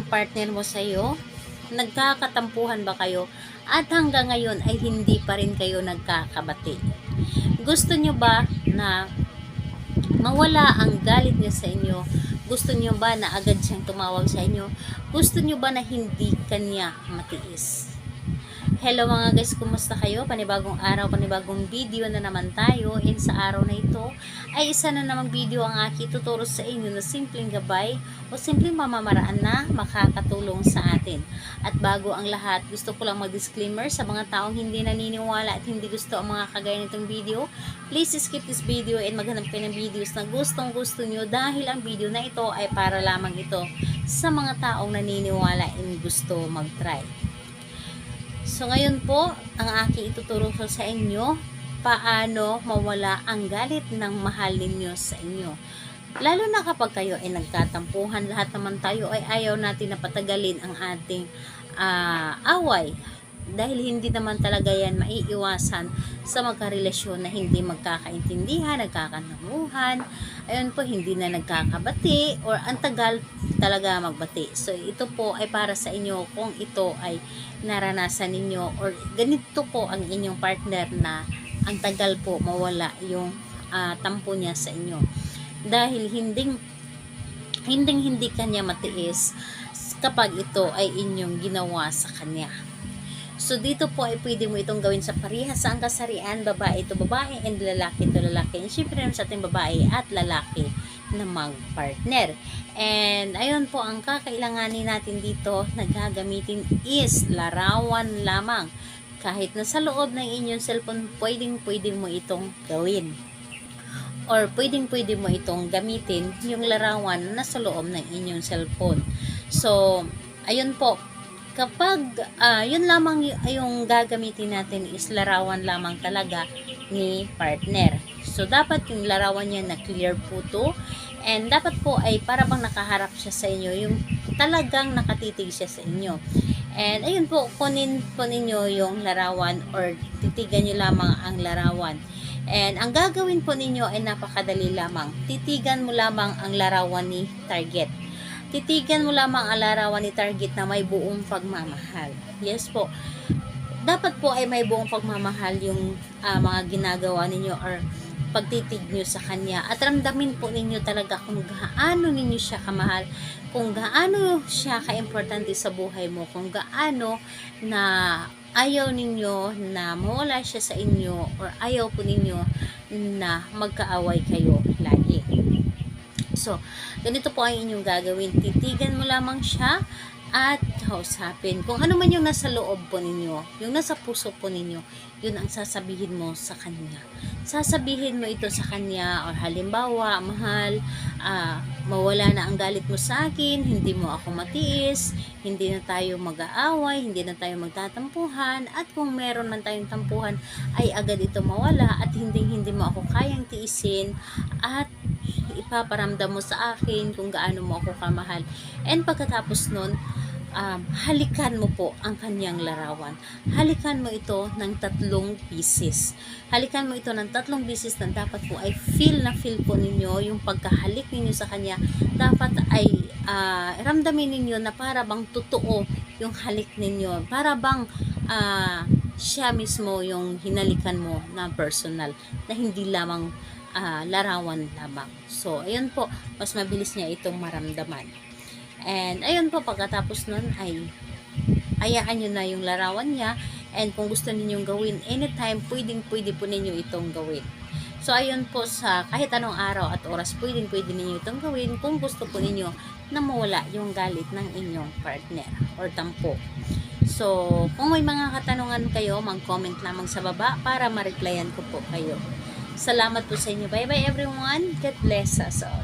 partner mo sa iyo? Nagkakatampuhan ba kayo? At hanggang ngayon ay hindi pa rin kayo nagkakabati. Gusto nyo ba na mawala ang galit niya sa inyo? Gusto nyo ba na agad siyang tumawag sa inyo? Gusto nyo ba na hindi kanya matiis? Hello mga guys, kumusta kayo? Panibagong araw, panibagong video na naman tayo. And sa araw na ito ay isa na namang video ang aking tuturo sa inyo na simpleng gabay o simpleng mamamaraan na makakatulong sa atin. At bago ang lahat, gusto ko lang mag-disclaimer sa mga taong hindi naniniwala at hindi gusto ang mga kagaya nitong video. Please skip this video and maghanap kayo ng videos na gustong gusto nyo dahil ang video na ito ay para lamang ito sa mga taong naniniwala and gusto mag-try. So ngayon po, ang aking ituturo ko sa inyo, paano mawala ang galit ng mahal ninyo sa inyo. Lalo na kapag kayo ay nagkatampuhan, lahat naman tayo ay ayaw natin na patagalin ang ating away. Dahil hindi naman talaga yan maiiwasan sa magkarelasyon na hindi magkakaintindihan, nagkakanamuhan, ayun po, hindi na nagkakabati, or ang tagal talaga magbati. So, ito po ay para sa inyo kung ito ay naranasan ninyo, or ganito po ang inyong partner na ang tagal po mawala yung tampo niya sa inyo. Dahil hindi kanya matiis kapag ito ay inyong ginawa sa kanya. So, dito po ay pwede mo itong gawin sa parehas sa kasarian, babae to babae and lalaki to lalaki. And syempre naman sa ating babae at lalaki na mag-partner. And ayun po, ang kakailanganin natin dito na gagamitin is larawan lamang. Kahit na sa loob ng inyong cellphone, pwedeng mo itong gawin. Or pwedeng mo itong gamitin yung larawan na sa loob ng inyong cellphone. So, ayun po, kapag yun lamang yung gagamitin natin is larawan lamang talaga ni partner. So, dapat yung larawan niya na clear po to. And dapat po ay para bang nakaharap siya sa inyo, yung talagang nakatitig siya sa inyo. And ayun po, kunin po ninyo yung larawan or titigan nyo lamang ang larawan. And ang gagawin po ninyo ay napakadali lamang. Titigan mo lamang ang larawan ni target. Titigan mo lamang ang larawan ni target na may buong pagmamahal. Yes po. Dapat po ay may buong pagmamahal yung mga ginagawa ninyo or pagtitig nyo sa kanya. At ramdamin po ninyo talaga kung gaano ninyo siya kamahal, kung gaano siya kaimportante sa buhay mo, kung gaano na ayaw ninyo na mawala siya sa inyo or ayaw po ninyo na magkaaway kayo lagi. So, ganito po ang inyong gagawin. Titigan mo lamang siya at kausapin. Kung ano man yung nasa loob po ninyo, yung nasa puso po ninyo, yun ang sasabihin mo sa kanya. Sasabihin mo ito sa kanya, or halimbawa, mahal, mawala na ang galit mo sa akin, hindi mo ako matiis, hindi na tayo mag-aaway, hindi na tayo magtatampuhan, at kung meron man tayong tampuhan, ay agad ito mawala, at hindi mo ako kayang tiisin, at ipaparamdam mo sa akin kung gaano mo ako kamahal. And pagkatapos nun, halikan mo po ang kanyang larawan. Halikan mo ito ng 3 pieces. Halikan mo ito ng 3 pieces na dapat po ay feel po ninyo yung pagkahalik ninyo sa kanya. Dapat ay ramdamin ninyo na para bang totoo yung halik ninyo. Para bang siya mismo yung hinalikan mo na personal, na hindi lamang larawan lamang. So, ayun po, mas mabilis niya itong maramdaman. And ayun po, pagkatapos nun ay ayaan nyo na yung larawan niya, and kung gusto ninyong gawin anytime, pwede po ninyo itong gawin. So, ayun po, sa kahit anong araw at oras, pwede ninyo itong gawin kung gusto po ninyo na mawala yung galit ng inyong partner or tampo. So, kung may mga katanungan kayo, mag-comment lamang sa baba para ma-replyan ko po kayo. Salamat po sa inyo. Bye-bye everyone. God bless us all.